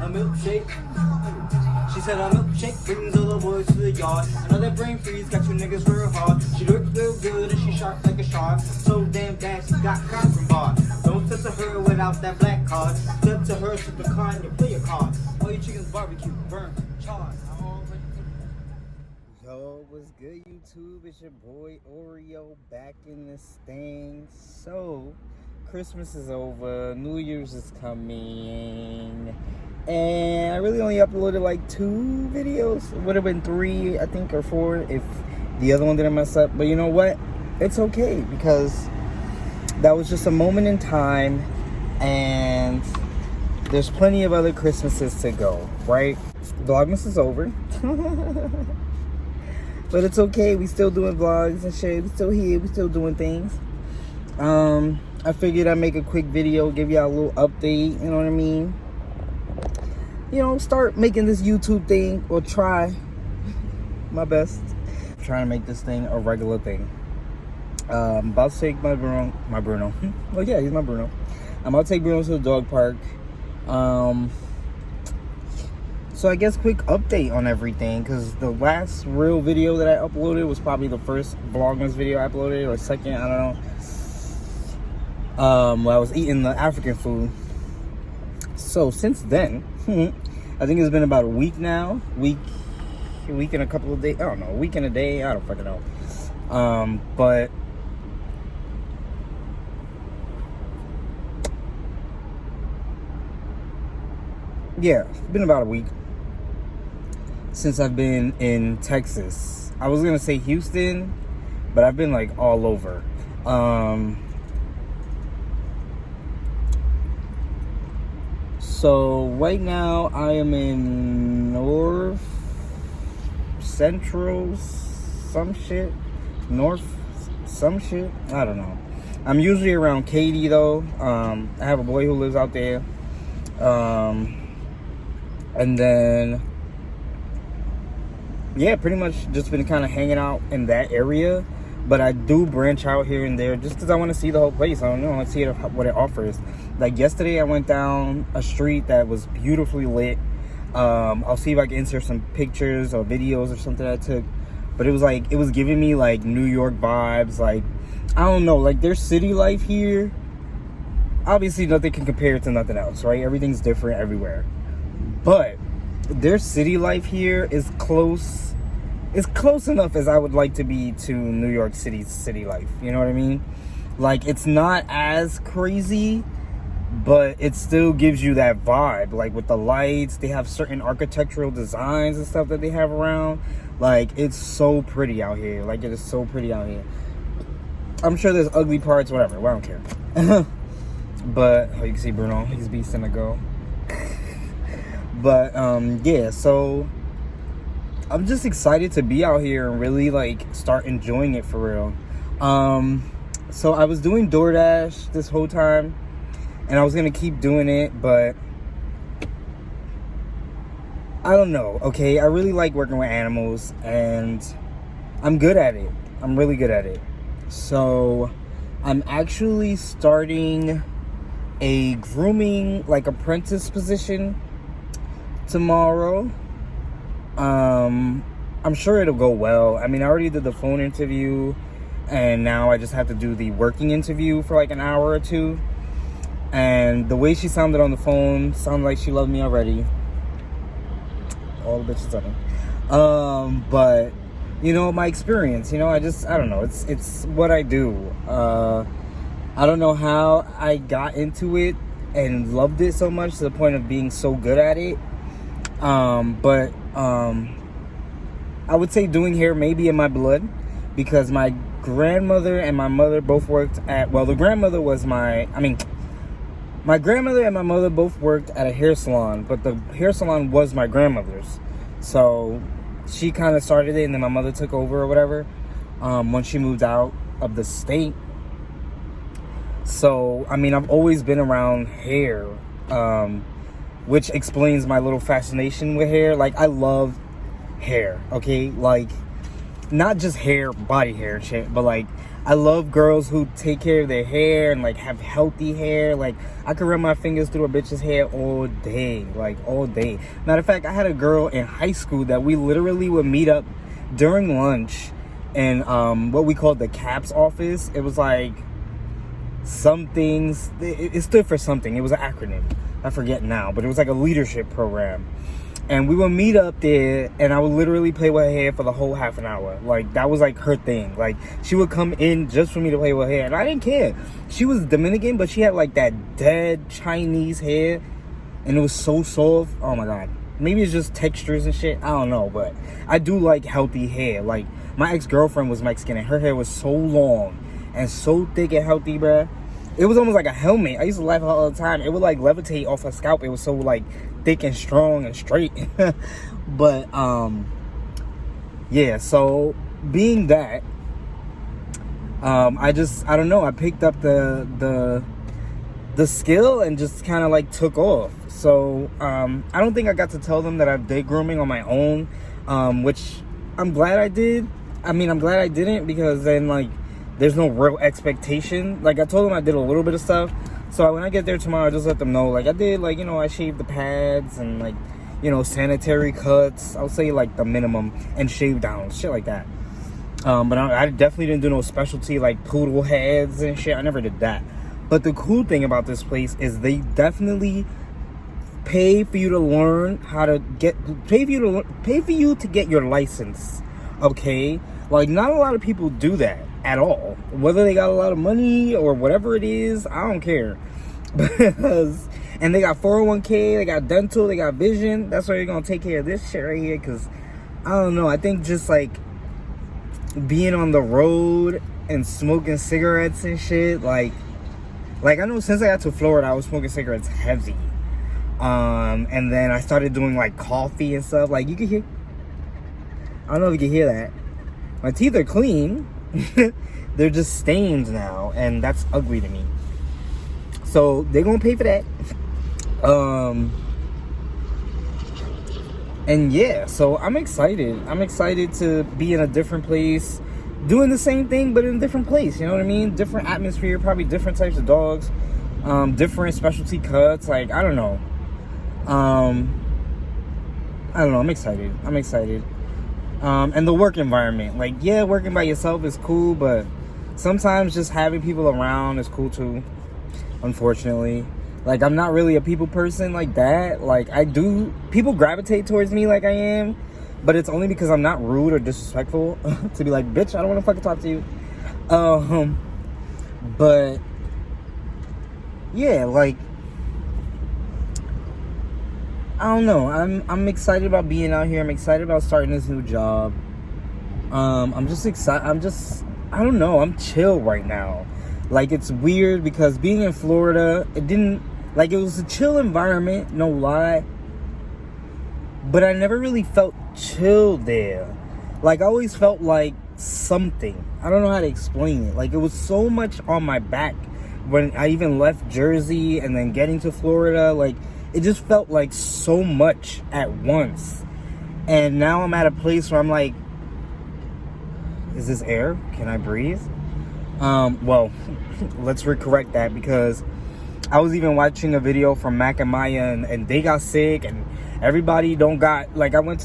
a milkshake. She said a milkshake brings all the boys to the yard. Another brain freeze got you niggas real hard. She looked real good and she sharp like a shark. So damn bad she got cotton bar. Don't step to her without that black card. Step to her to decline your player card. All you chickens barbecue, burn, charred. I'm all ready. Yo, what's good, YouTube? It's your boy Oreo back in this thing. So, Christmas is over, New Year's is coming, and I really only uploaded like 2 videos. It would have been 3, I think, or 4 if the other one didn't mess up. But you know what? It's okay, because that was just a moment in time, and there's plenty of other Christmases to go, right? Vlogmas is over. But it's okay, we still doing vlogs and shit. We still here, we still doing things. I figured I'd make a quick video, give y'all a little update, you know what I mean? You know, start making this YouTube thing, or try my best. I'm trying to make this thing a regular thing. I'm about to take my Bruno. Well, yeah, he's my Bruno. I'm about to take Bruno to the dog park. So I guess quick update on everything, because the last real video that I uploaded was probably the first Vlogmas video I uploaded, or second, I don't know. Well, I was eating the African food. So since then, I think it's been about a week now. Week and a couple of days. I don't know. A week and a day. I don't fucking know. But yeah, it's been about a week since I've been in Texas. I was gonna say Houston, but I've been like all over. So right now I am in North Central some shit. North some shit. I don't know. I'm usually around Katy though. I have a boy who lives out there. And then yeah, pretty much just been kind of hanging out in that area. But I do branch out here and there just because I want to see the whole place. I don't know, I want to see what it offers. Like yesterday, I went down a street that was beautifully lit. I'll see if I can insert some pictures or videos or something I took. But it was like, it was giving me like New York vibes. Like, I don't know, like their city life here, obviously nothing can compare to nothing else, right? Everything's different everywhere. But their city life here is close. It's close enough as I would like to be to New York City's city life. You know what I mean? Like, it's not as crazy, but it still gives you that vibe. Like, with the lights, they have certain architectural designs and stuff that they have around. Like, it's so pretty out here. Like, it is so pretty out here. I'm sure there's ugly parts, whatever. Well, I don't care. But, oh, you can see Bruno. He's beasting to go. But, yeah, so I'm just excited to be out here and really, like, start enjoying it for real. So I was doing DoorDash this whole time, and I was going to keep doing it, but I don't know, okay? I really like working with animals, and I'm good at it. I'm really good at it. So I'm actually starting a grooming, like, apprentice position tomorrow. I'm sure it'll go well. I mean, I already did the phone interview, and now I just have to do the working interview for like an hour or 2. And the way she sounded on the phone sounded like she loved me already. All the bitches on me. But you know, my experience, you know, I don't know, it's what I do. I don't know how I got into it and loved it so much to the point of being so good at it. But I would say doing hair may be in my blood, because my grandmother and my mother both worked at, well, the grandmother was my grandmother and my mother both worked at a hair salon, but the hair salon was my grandmother's. So she kind of started it, and then my mother took over or whatever, once she moved out of the state. So, I mean, I've always been around hair, which explains my little fascination with hair. Like, I love hair, okay? Like, not just hair, body hair and shit, but like, I love girls who take care of their hair and like have healthy hair. Like, I could run my fingers through a bitch's hair all day, like all day. Matter of fact, I had a girl in high school that we literally would meet up during lunch in what we called the CAPS office. It was like some things, it stood for something. It was an acronym. I forget now, but it was like a leadership program. And we would meet up there, and I would literally play with her hair for the whole half an hour. Like, that was like her thing. Like, she would come in just for me to play with her hair, and I didn't care. She was Dominican, but she had like that dead Chinese hair, and it was so soft. Oh my god. Maybe it's just textures and shit. I don't know, but I do like healthy hair. Like, my ex-girlfriend was Mexican, and her hair was so long and so thick and healthy, bruh. It was almost like a helmet. I used to laugh at her all the time. It would like levitate off her scalp. It was so like thick and strong and straight. But yeah, so being that, I don't know, I picked up the skill and just kind of like took off. So I don't think I got to tell them that I did grooming on my own, which I'm glad I did. I mean, I'm glad I didn't, because then like there's no real expectation. Like, I told them I did a little bit of stuff. So when I get there tomorrow, I just let them know, like, I did, like, you know, I shaved the pads and, like, you know, sanitary cuts. I'll say, like, the minimum, and shave down, shit like that. But I definitely didn't do no specialty, like, poodle heads and shit. I never did that. But the cool thing about this place is they definitely pay for you to learn how to pay for you to get your license, okay? Like, not a lot of people do that at all. Whether they got a lot of money or whatever it is, I don't care. Because, and they got 401k, they got dental, they got vision. That's why you're gonna take care of this shit right here. Because, I don't know, I think just like being on the road and smoking cigarettes and shit, like I know since I got to Florida, I was smoking cigarettes heavy. And then I started doing like coffee and stuff. Like, you can hear, I don't know if you can hear that. My teeth are clean. They're just stains now, and that's ugly to me. So they're gonna pay for that. And yeah, so I'm excited. I'm excited to be in a different place, doing the same thing but in a different place. You know what I mean? Different atmosphere, probably different types of dogs, different specialty cuts. Like, I don't know. I'm excited. And the work environment, like, yeah, working by yourself is cool, but sometimes just having people around is cool too, unfortunately. Like, I'm not really a people person like that. Like, people gravitate towards me like I am, but it's only because I'm not rude or disrespectful to be like, bitch, I don't want to fucking talk to you. But yeah, like, I don't know. I'm excited about being out here. I'm excited about starting this new job. I'm just excited. I don't know. I'm chill right now. Like, it's weird because being in Florida, it was a chill environment, no lie. But I never really felt chill there. Like, I always felt like something. I don't know how to explain it. Like, it was so much on my back when I even left Jersey and then getting to Florida. Like, it just felt like so much at once. And now I'm at a place where I'm like, is this air? Can I breathe? Well, let's correct that, because I was even watching a video from Mac and Maya, and they got sick, and everybody don't got, like, I had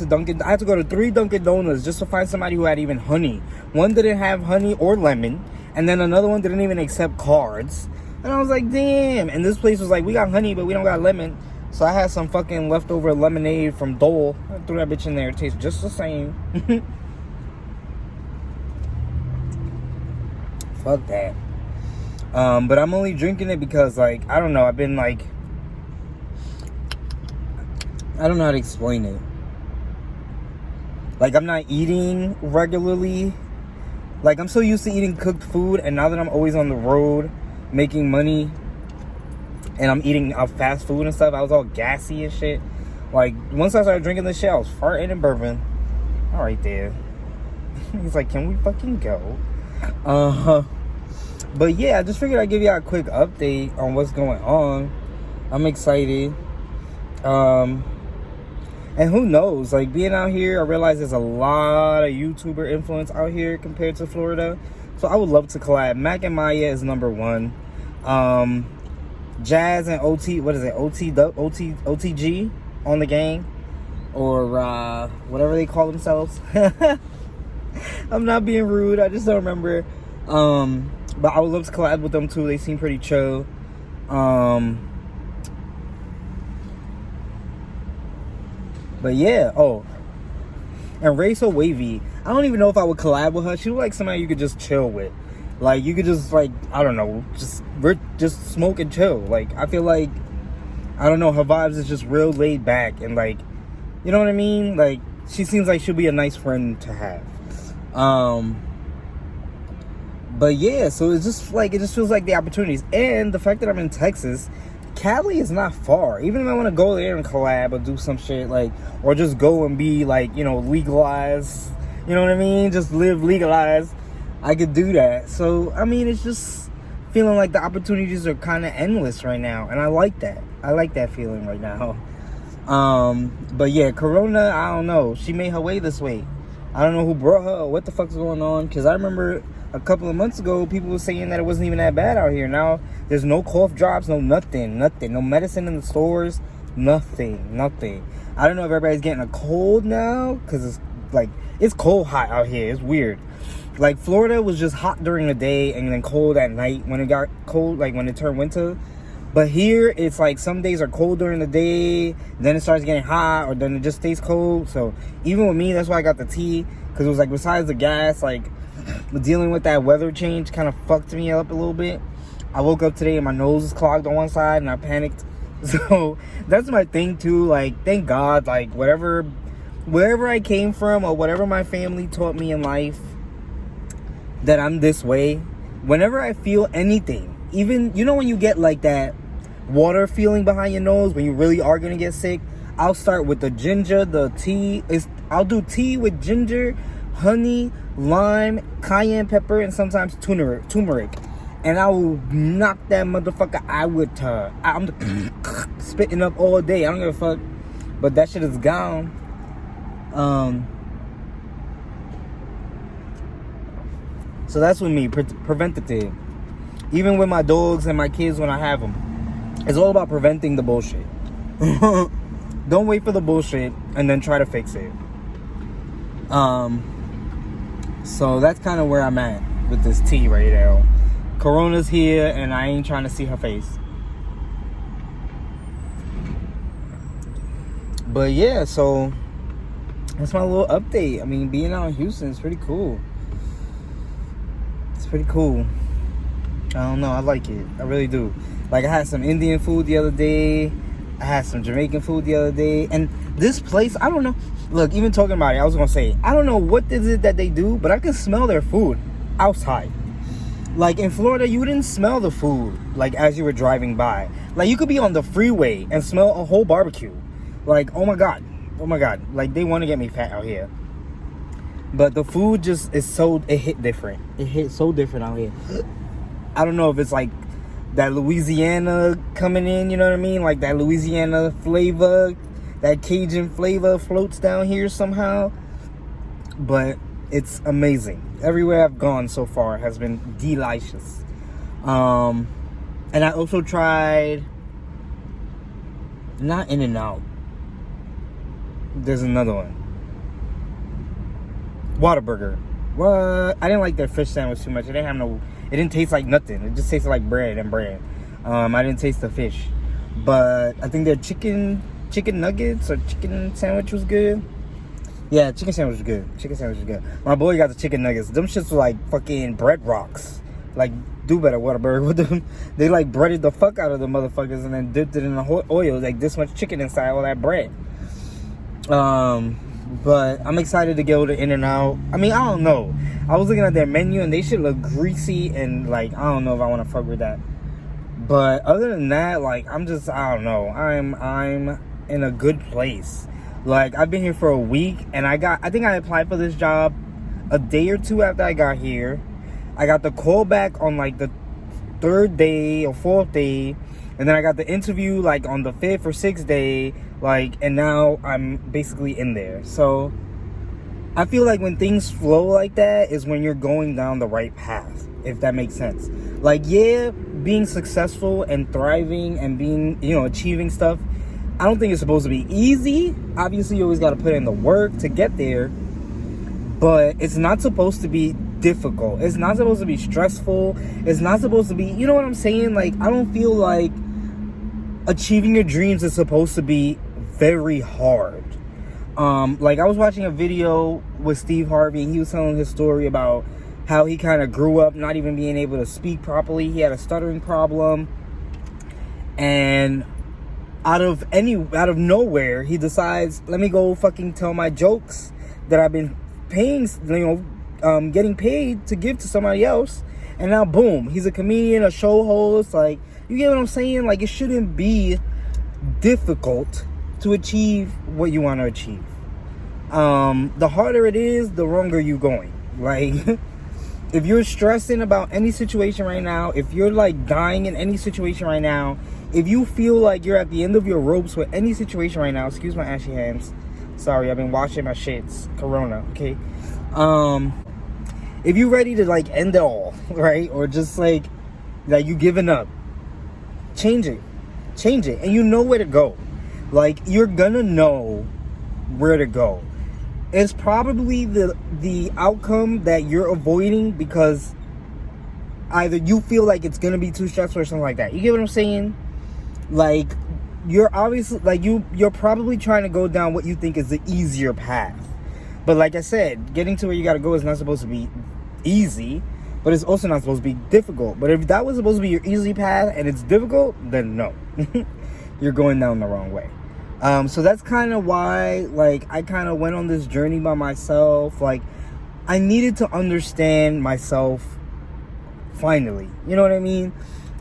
to go to 3 Dunkin' Donuts just to find somebody who had even honey. One didn't have honey or lemon, and then another one didn't even accept cards. And I was like, damn. And this place was like, we got honey, but we don't got lemon. So I had some fucking leftover lemonade from Dole. I threw that bitch in there. It tastes just the same. Fuck that. But I'm only drinking it because, like, I don't know. I've been, like, I don't know how to explain it. Like, I'm not eating regularly. Like, I'm so used to eating cooked food, and now that I'm always on the road making money, and I'm eating fast food and stuff, I was all gassy and shit. Like, once I started drinking this shit, I was farting and burping. All right, there. He's like, can we fucking go? But yeah, I just figured I'd give y'all a quick update on what's going on. I'm excited. And who knows? Like, being out here, I realize there's a lot of YouTuber influence out here compared to Florida. So I would love to collab. Mac and Maya is number one. Jazz and OT, what is it? OTG on the gang, or whatever they call themselves. I'm not being rude. I just don't remember. But I would love to collab with them too. They seem pretty chill. But yeah. Oh, and Ray so wavy. I don't even know if I would collab with her. She look like somebody you could just chill with. Like, you could just, like, I don't know, just smoke and chill. Like, I feel like, I don't know, her vibes is just real laid back. And, like, you know what I mean? Like, she seems like she'll be a nice friend to have. But, yeah, so it's just, like, it just feels like the opportunities. And the fact that I'm in Texas, Cali is not far. Even if I want to go there and collab or do some shit, like, or just go and be, like, you know, legalized. You know what I mean? Just live legalized. I could do that. So, I mean, it's just feeling like the opportunities are kind of endless right now. And I like that. I like that feeling right now. But yeah, Corona, I don't know. She made her way this way. I don't know who brought her or what the fuck's going on. Because I remember a couple of months ago, people were saying that it wasn't even that bad out here. Now, there's no cough drops, no nothing. No medicine in the stores, nothing. I don't know if everybody's getting a cold now. Because it's like, it's cold hot out here. It's weird. Like, Florida was just hot during the day and then cold at night when it got cold, like when it turned winter. But here, it's like some days are cold during the day, then it starts getting hot, or then it just stays cold. So, even with me, that's why I got the tea. Because it was like, besides the gas, like, dealing with that weather change kind of fucked me up a little bit. I woke up today and my nose is clogged on one side and I panicked. So, that's my thing too. Like, thank God, like, wherever I came from or whatever my family taught me in life, that I'm this way. Whenever I feel anything, even, you know, when you get like that water feeling behind your nose when you really are gonna get sick, I'll start with the ginger, the tea. I'll do tea with ginger, honey, lime, cayenne pepper, and sometimes turmeric. And I will knock that motherfucker out with her. I'm spitting up all day. I don't give a fuck. But that shit is gone. So that's with me, preventative. Even with my dogs and my kids when I have them. It's all about preventing the bullshit. Don't wait for the bullshit and then try to fix it. So that's kind of where I'm at with this tea right now. Corona's here and I ain't trying to see her face. But yeah, so that's my little update. I mean, being out in Houston is pretty cool. Pretty cool. I don't know, I like it. I really do. Like, I had some Indian food the other day. I had some Jamaican food the other day. And this place, I don't know. Look, even talking about it, I was gonna say, I don't know what is it that they do, but I can smell their food outside. Like, in Florida, you didn't smell the food, like, as you were driving by. Like, you could be on the freeway and smell a whole barbecue. Like, oh my God. Like, they want to get me fat out here. But the food just is so, it hit different. It hit so different out here. I don't know if it's like that Louisiana coming in, you know what I mean? Like that Louisiana flavor, that Cajun flavor floats down here somehow. But it's amazing. Everywhere I've gone so far has been delicious. And I also tried, not In-N-Out. There's another one. Whataburger. What? I didn't like their fish sandwich too much. It didn't taste like nothing. It just tasted like bread. I didn't taste the fish. But I think their chicken nuggets or chicken sandwich was good. Yeah, chicken sandwich was good. My boy got the chicken nuggets. Them shits were like fucking bread rocks. Like, do better, Whataburger with them. They like breaded the fuck out of the motherfuckers and then dipped it in the oil. Like this much chicken inside all that bread. But I'm excited to go to In-N-Out. I mean, I don't know. I was looking at their menu and they should look greasy and like, I don't know if I want to fuck with that. But other than that, like, I don't know. I'm in a good place. Like, I've been here for a week and I think I applied for this job a day or two after I got here. I got the call back on like the 3rd day or 4th day. And then I got the interview like on the 5th or 6th day. Like, and now I'm basically in there. So I feel like when things flow like that is when you're going down the right path, if that makes sense. Like, yeah, being successful and thriving and being, achieving stuff, I don't think it's supposed to be easy. Obviously, you always got to put in the work to get there, but it's not supposed to be difficult. It's not supposed to be stressful. It's not supposed to be, you know what I'm saying? Like, I don't feel like achieving your dreams is supposed to be very hard. Like, I was watching a video with Steve Harvey, and he was telling his story about how he kind of grew up not even being able to speak properly. He had a stuttering problem, and out of nowhere, he decides, let me go fucking tell my jokes that I've been paying, getting paid to give to somebody else, and now boom, he's a comedian, a show host. Like, you get what I'm saying? Like, it shouldn't be difficult to achieve what you want to achieve. The harder it is, the wronger you're going. Like, if you're stressing about any situation right now, if you're like dying in any situation right now, if you feel like you're at the end of your ropes with any situation right now, excuse my ashy hands, sorry, I've been washing my shits, corona, okay? If you're ready to like end it all, right, or just like you giving up, change it, and you know where to go. Like, you're gonna know where to go. It's probably the outcome that you're avoiding because either you feel like it's gonna be too stressful or something like that. You get what I'm saying? Like, you're obviously, like, you're probably trying to go down what you think is the easier path. But like I said, getting to where you gotta go is not supposed to be easy, but it's also not supposed to be difficult. But if that was supposed to be your easy path and it's difficult, then no. You're going down the wrong way. So that's kind of why, like, I kind of went on this journey by myself. Like, I needed to understand myself finally. You know what I mean?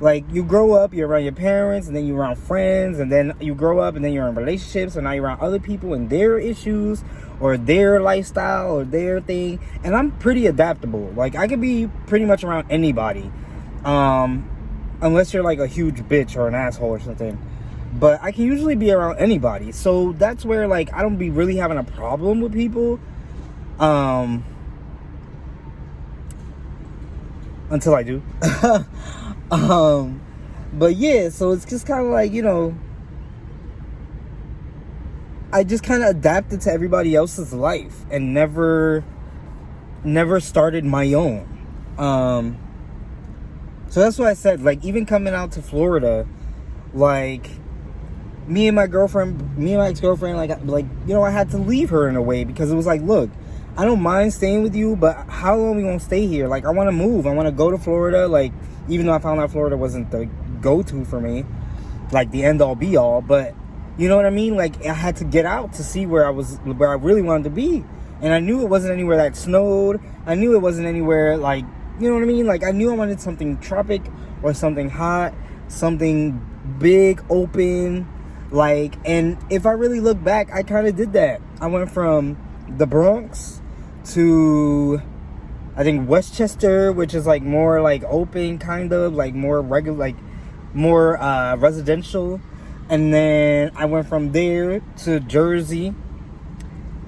Like, you grow up, you're around your parents, and then you're around friends, and then you grow up, and then you're in relationships, and now you're around other people and their issues, or their lifestyle, or their thing. And I'm pretty adaptable. Like, I could be pretty much around anybody. Unless you're, like, a huge bitch or an asshole or something. But I can usually be around anybody. So that's where, like, I don't be really having a problem with people. Until I do. But yeah, so it's just kind of like, I just kind of adapted to everybody else's life and never started my own. So that's why I said, like, even coming out to Florida, like, me and my ex-girlfriend, like, I had to leave her in a way because it was like, look, I don't mind staying with you, but how long are we gonna stay here? Like, I want to move. I want to go to Florida. Like, even though I found out Florida wasn't the go-to for me, like the end-all be-all, but you know what I mean? Like, I had to get out to see where I really wanted to be, and I knew it wasn't anywhere that snowed. I knew it wasn't anywhere, like, you know what I mean? Like, I knew I wanted something tropic or something hot, something big, open. Like, and if I really look back, I kind of did that. I went from the Bronx to, I think, Westchester, which is like more like open, kind of like more regular, like more residential. And then I went from there to Jersey,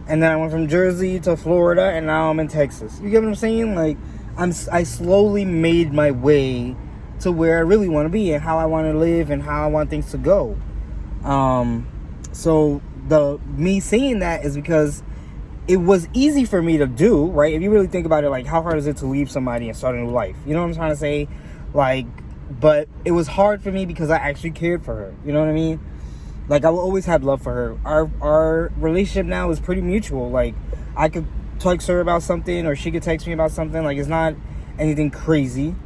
and then I went from Jersey to Florida, and now I'm in Texas. You get what I'm saying? Like, I slowly made my way to where I really want to be and how I want to live and how I want things to go. So me saying that is because it was easy for me to do, right? If you really think about it, like, how hard is it to leave somebody and start a new life? You know what I'm trying to say? Like, but it was hard for me because I actually cared for her. You know what I mean? Like, I will always have love for her. Our relationship now is pretty mutual. Like, I could text her about something, or she could text me about something. Like, it's not anything crazy.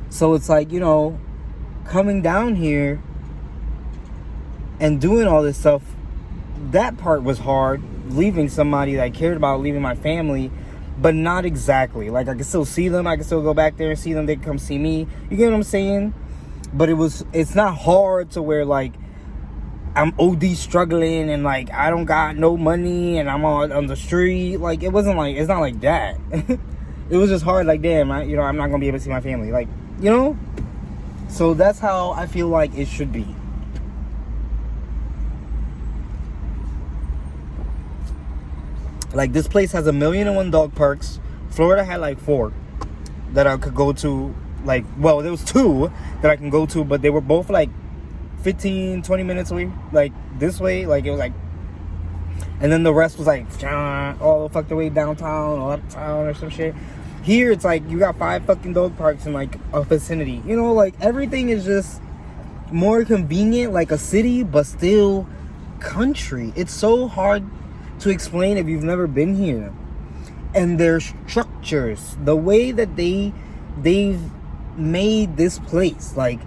So it's like, coming down here and doing all this stuff, that part was hard. Leaving somebody that I cared about, leaving my family, but not exactly. Like, I can still see them. I can still go back there and see them. They can come see me. You get what I'm saying? But it's not hard to where, like, I'm OD struggling and, like, I don't got no money and I'm on the street. Like, it's not like that. It was just hard, like, damn, I'm not gonna be able to see my family. Like, So that's how I feel like it should be. Like, this place has 1,000,001 dog parks. Florida had like 4 that I could go to. Like, well, there was 2 that I can go to, but they were both like 15-20 minutes away, like this way. Like, it was like, and then the rest was like all the fucked away downtown or uptown or some shit. Here it's like you got 5 fucking dog parks in like a vicinity, you know. Like, everything is just more convenient, like a city, but still country. It's so hard to explain if you've never been here. And their structures, the way that they've made this place, like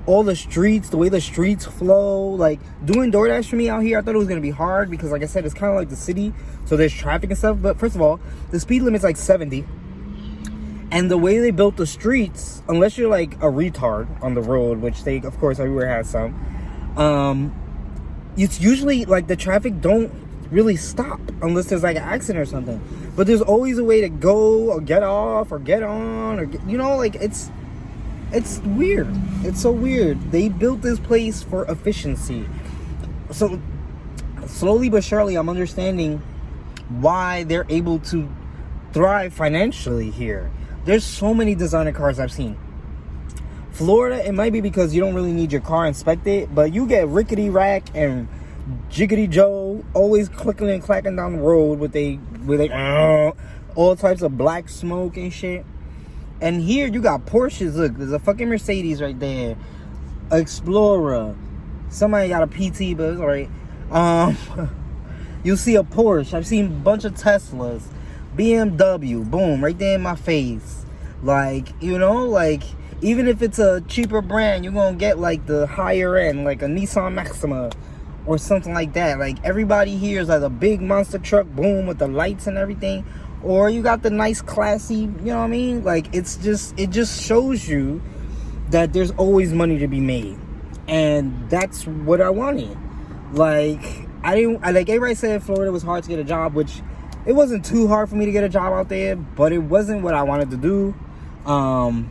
all the streets, the way the streets flow. Like, doing DoorDash for me out here, I thought it was gonna be hard because, like I said, it's kind of like the city, so there's traffic and stuff. But first of all, the speed limit's like 70, and the way they built the streets, unless you're like a retard on the road, which they, of course, everywhere has some, it's usually like the traffic don't really stop unless there's like an accident or something. But there's always a way to go or get off or get on, or you know, like it's weird. It's so weird. They built this place for efficiency. So slowly but surely, I'm understanding why they're able to thrive financially here. There's so many designer cars I've seen. Florida, it might be because you don't really need your car inspected, but you get rickety rack and jiggity Joe always clicking and clacking down the road with all types of black smoke and shit. And here you got Porsches. Look, there's a fucking Mercedes right there, Explorer. Somebody got a PT, but it's alright. You'll see a Porsche. I've seen a bunch of Teslas, BMW, boom, right there in my face. Like, you know, like, even if it's a cheaper brand, you're gonna get like the higher end, like a Nissan Maxima or something like that. Like, everybody here is like a big monster truck, boom, with the lights and everything. Or you got the nice, classy, you know what I mean? Like, it just shows you that there's always money to be made. And that's what I wanted. Like, like everybody said Florida was hard to get a job, which it wasn't too hard for me to get a job out there, but it wasn't what I wanted to do. And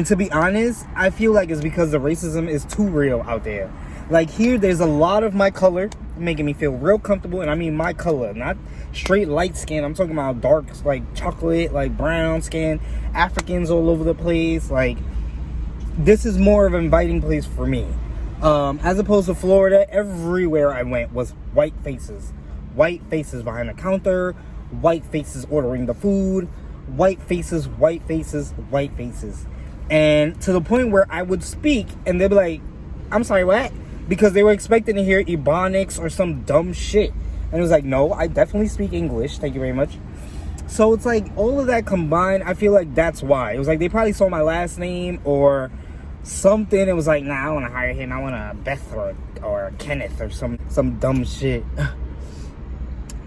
to be honest, I feel like it's because the racism is too real out there. Like, here, there's a lot of my color making me feel real comfortable. And I mean my color, not straight light skin. I'm talking about dark, like chocolate, like brown skin, Africans all over the place. Like, this is more of an inviting place for me. As opposed to Florida, everywhere I went was white faces. White faces behind the counter, white faces ordering the food, white faces, white faces, white faces. And to the point where I would speak and they'd be like, I'm sorry, what? Because they were expecting to hear Ebonics or some dumb shit. And it was like, no, I definitely speak English. Thank you very much. So it's like all of that combined, I feel like that's why. It was like they probably saw my last name or something. It was like, nah, I want to hire him. I want a Beth or Kenneth or some dumb shit.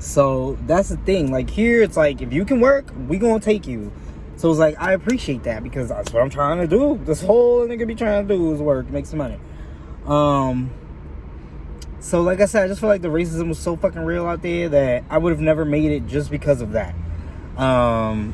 So that's the thing. Like, here, it's like, if you can work, we gonna take you. So it's like, I appreciate that because that's what I'm trying to do. This whole nigga be trying to do is work, make some money. So like I said, I just feel like the racism was so fucking real out there that I would have never made it just because of that. And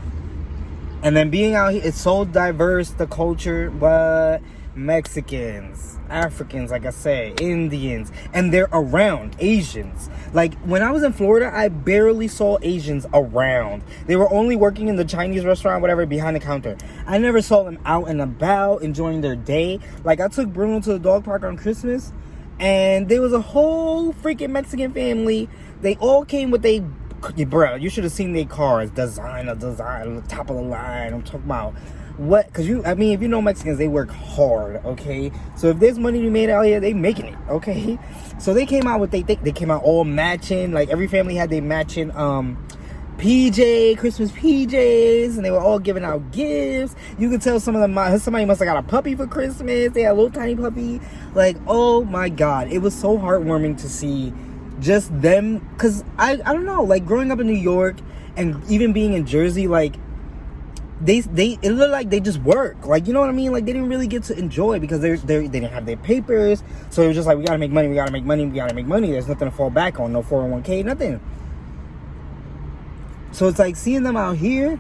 then being out here, it's so diverse, the culture, but Mexicans, Africans, like I said, Indians, and they're around Asians. Like, when I was in Florida, I barely saw Asians around. They were only working in the Chinese restaurant, whatever, behind the counter. I never saw them out and about enjoying their day. Like, I took Bruno to the dog park on Christmas, and there was a whole freaking Mexican family. They all came with bro, you should have seen their cars, design, top of the line. I'm talking about what, because if you know Mexicans, they work hard, okay? So if there's money to be made out here, they making it, okay? So they came out with, they came out all matching. Like, every family had their matching Christmas PJs, and they were all giving out gifts. You could tell some of them, somebody must have got a puppy for Christmas. They had a little tiny puppy. Like, oh my God, it was so heartwarming to see just them, because I don't know, like, growing up in New York and even being in Jersey, like, it looked like they just work, like, you know what I mean? Like, they didn't really get to enjoy because they didn't have their papers. So it was just like, we gotta make money. There's nothing to fall back on, no 401k, nothing. So it's like seeing them out here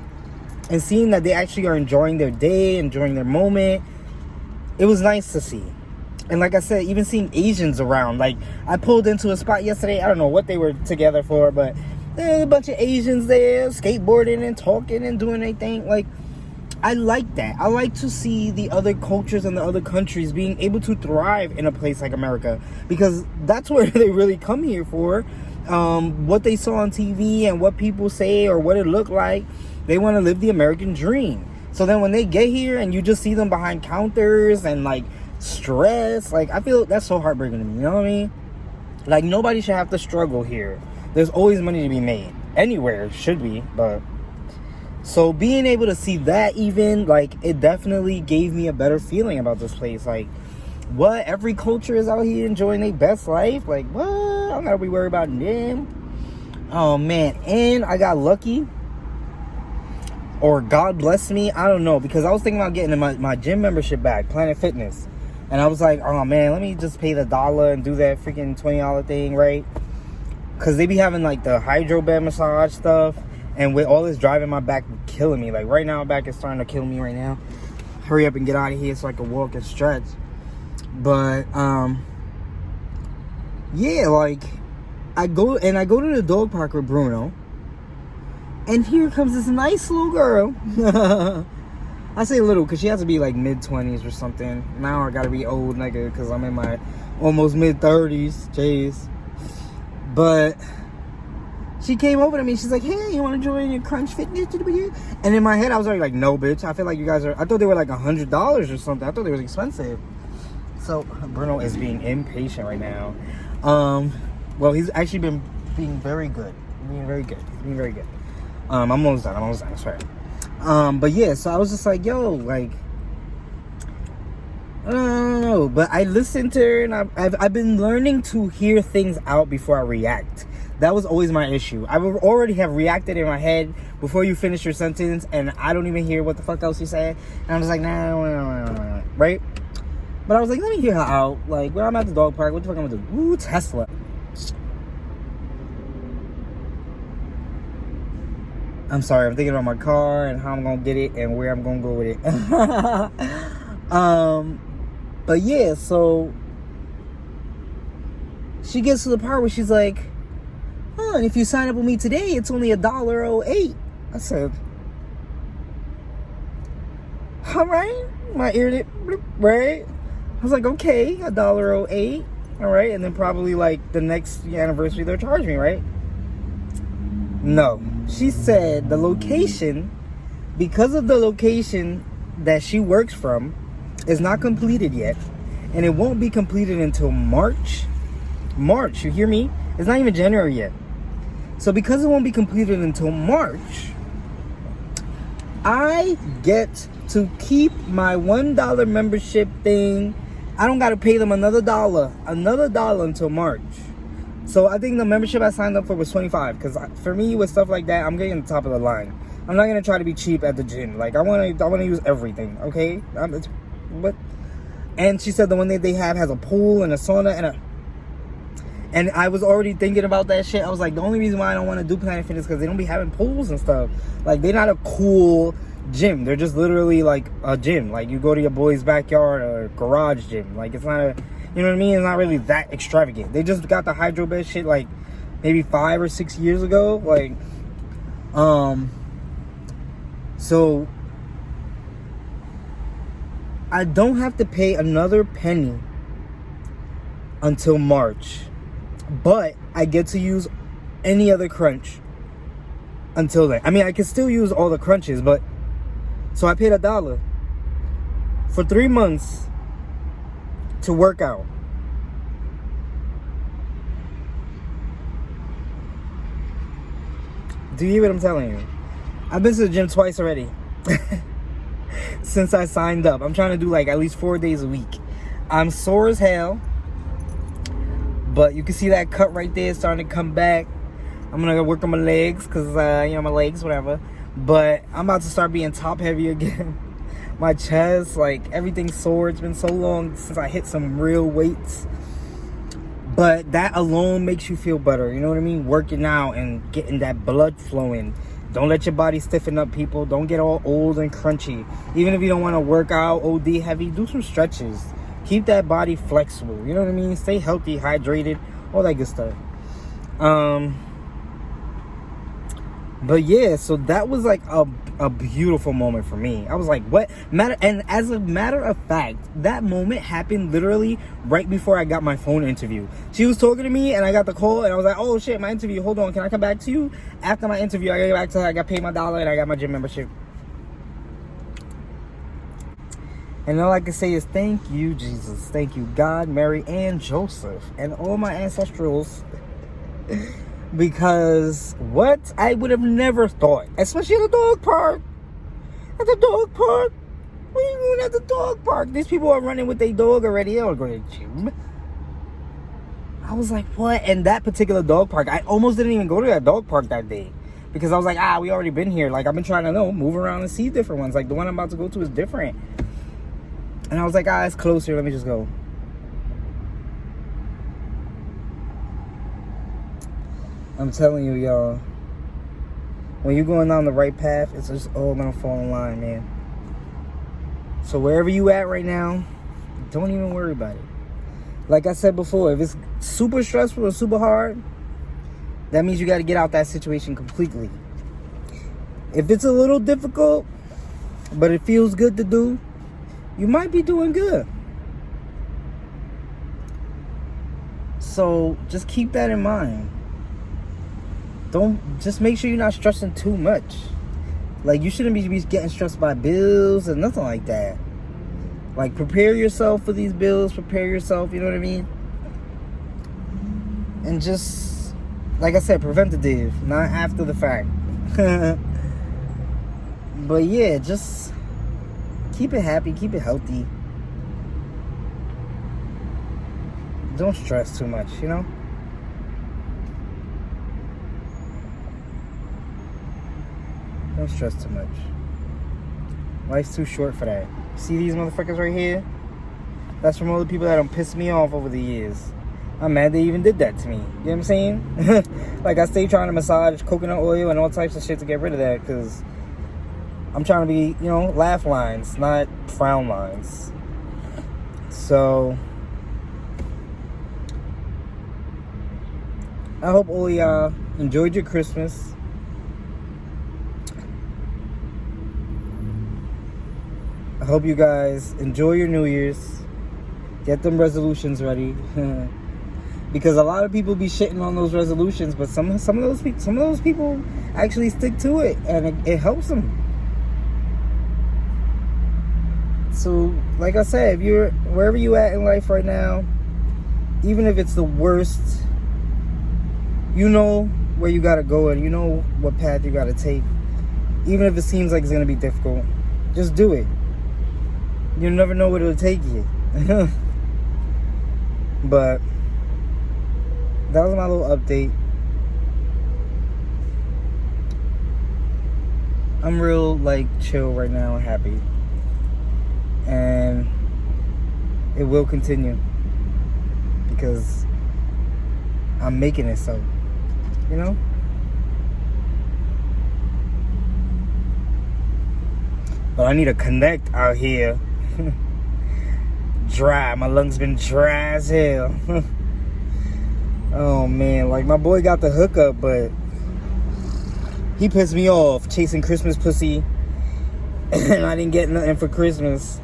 and seeing that they actually are enjoying their day, enjoying their moment. It was nice to see. And like I said, even seeing Asians around. Like, I pulled into a spot yesterday. I don't know what they were together for, but There's a bunch of Asians there skateboarding and talking and doing their thing. Like, I like that. I like to see the other cultures and the other countries being able to thrive in a place like America, because that's where they really come here for. What they saw on TV and what people say or what it looked like, they want to live the American dream. So then when they get here and you just see them behind counters and like stress, like, I feel that's so heartbreaking to me. You know what I mean? Like, nobody should have to struggle here. There's always money to be made anywhere, should be. But so being able to see that, even, like, it definitely gave me a better feeling about this place. Like, what, every culture is out here enjoying their best life? Like, what? I don't gotta be worried about them. Oh man. And I got lucky, or God bless me, I don't know, because I was thinking about getting my gym membership back, Planet Fitness. And I was like, oh man, let me just pay the $1 and do that freaking $20 thing, right? Because they be having like the hydro bed massage stuff. And with all this driving, my back killing me. Like, right now, my back is starting to kill me right now. Hurry up and get out of here so I can walk and stretch. But, yeah, like, I go to the dog park with Bruno. And here comes this nice little girl. I say little because she has to be like mid-20s or something. Now I gotta be old, nigga, because I'm in my almost mid-30s. Jeez. But she came over to me. She's like, hey, you want to join your Crunch Fitness? And in my head, I was already like, no, bitch. I feel like you guys are... I thought they were like $100 or something. I thought they was expensive. So Bruno is being impatient right now. Well, he's actually been being very good. Being very good. I'm almost done, I swear. But yeah, so I was just like, yo, like, I don't know, but I listened to her, and I've been learning to hear things out before I react. That was always my issue. I would already have reacted in my head before you finish your sentence, and I don't even hear what the fuck else you said, and I'm just like, nah, right? But I was like, let me hear her out. Like, when I'm at the dog park, what the fuck I'm gonna do? Ooh, Tesla. I'm sorry, I'm thinking about my car and how I'm gonna get it and where I'm gonna go with it. But yeah, so she gets to the part where she's like, oh, and if you sign up with me today, it's only $1.08. I said, all right, my ear did, right? I was like, okay, $1.08, all right, and then probably like the next anniversary they'll charge me, right? No, she said the location, because of the location that she works from, is not completed yet, and it won't be completed until March, you hear me? It's not even January yet. So because it won't be completed until March, I get to keep my $1 membership thing. I don't gotta pay them another dollar until March. So I think the membership I signed up for was $25, because for me, with stuff like that, I'm getting the top of the line. I'm not gonna try to be cheap at the gym. Like, I wanna use everything, okay? And she said the one that they have has a pool and a sauna and I was already thinking about that shit. I was like, the only reason why I don't want to do Planet Fitness is because they don't be having pools and stuff. Like, they're not a cool gym. They're just literally like a gym. Like, you go to your boy's backyard or garage gym. Like, it's not a, you know what I mean? It's not really that extravagant. They just got the hydro bed shit like maybe 5 or 6 years ago. Like, so I don't have to pay another penny until March. But I get to use any other crunch until then. I mean, I can still use all the crunches, but so I paid $1 for 3 months to work out. Do you hear what I'm telling you? I've been to the gym twice already since I signed up. I'm trying to do like at least 4 days a week. I'm sore as hell. But you can see that cut right there starting to come back. I'm going to work on my legs because, you know, my legs, whatever. But I'm about to start being top heavy again. My chest, like, everything's sore. It's been so long since I hit some real weights. But that alone makes you feel better. You know what I mean? Working out and getting that blood flowing. Don't let your body stiffen up, people. Don't get all old and crunchy. Even if you don't want to work out OD heavy, do some stretches. Keep that body flexible. You know what I mean? Stay healthy, hydrated, all that good stuff. But yeah, so that was like a beautiful moment for me. I was like, what matter? And as a matter of fact, that moment happened literally right before I got my phone interview. She was talking to me and I got the call and I was like, oh shit, my interview, hold on, can I come back to you? After my interview, I got back to her, I got paid my $1 and I got my gym membership. And all I can say is thank you, Jesus. Thank you, God, Mary, and Joseph, and all my ancestrals. Because what? I would have never thought, especially at the dog park. At the dog park? What are you doing at the dog park? These people are running with their dog already. They don't go to the gym. I was like, what? And that particular dog park, I almost didn't even go to that dog park that day. Because I was like, we already been here. Like, I've been trying to, move around and see different ones. Like, the one I'm about to go to is different. And I was like, it's closer. Let me just go. I'm telling you, y'all. When you're going down the right path, it's just all going to fall in line, man. So wherever you at right now, don't even worry about it. Like I said before, if it's super stressful or super hard, that means you got to get out that situation completely. If it's a little difficult, but it feels good to do, you might be doing good. So just keep that in mind. Just make sure you're not stressing too much. Like, you shouldn't be getting stressed by bills and nothing like that. Like, prepare yourself for these bills. Prepare yourself, you know what I mean? And just, like I said, preventative, not after the fact. But yeah, just keep it happy, keep it healthy. Don't stress too much, you know? Don't stress too much. Life's too short for that. See these motherfuckers right here? That's from all the people that don't piss me off over the years. I'm mad they even did that to me. You know what I'm saying? Like, I stay trying to massage coconut oil and all types of shit to get rid of that, because I'm trying to be, laugh lines, not frown lines. So, I hope all y'all enjoyed your Christmas. I hope you guys enjoy your New Year's. Get them resolutions ready. Because a lot of people be shitting on those resolutions, but some of those people actually stick to it, and it helps them. So, like I said, if you're wherever you at in life right now, even if it's the worst, you know where you gotta go and you know what path you gotta take. Even if it seems like it's gonna be difficult, just do it. You never know where it'll take you. But that was my little update. I'm real, chill right now and happy. And it will continue. Because I'm making it so. You know? But I need to connect out here. Dry. My lungs been dry as hell. Oh man, my boy got the hookup, but he pissed me off chasing Christmas pussy, and I didn't get nothing for Christmas.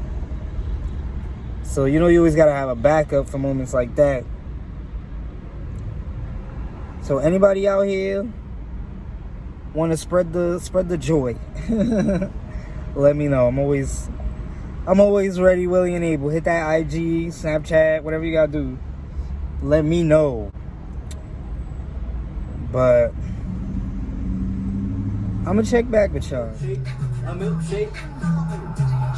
So you always gotta have a backup for moments like that. So anybody out here want to spread the joy? Let me know. I'm always ready, willing, and able. Hit that IG, Snapchat, whatever you gotta do. Let me know. But I'm gonna check back with y'all. A milkshake.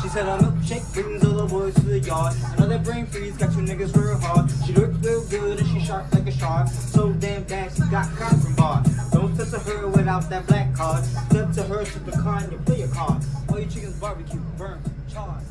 She said a milkshake brings all the boys to the yard. Another brain freeze got you niggas real hard. She looks real good and she sharp like a shark. So damn bad she got caught from bar. Don't step to her without that black card. Step to her to the car and you play your card. All you chickens barbecue, burn, charred.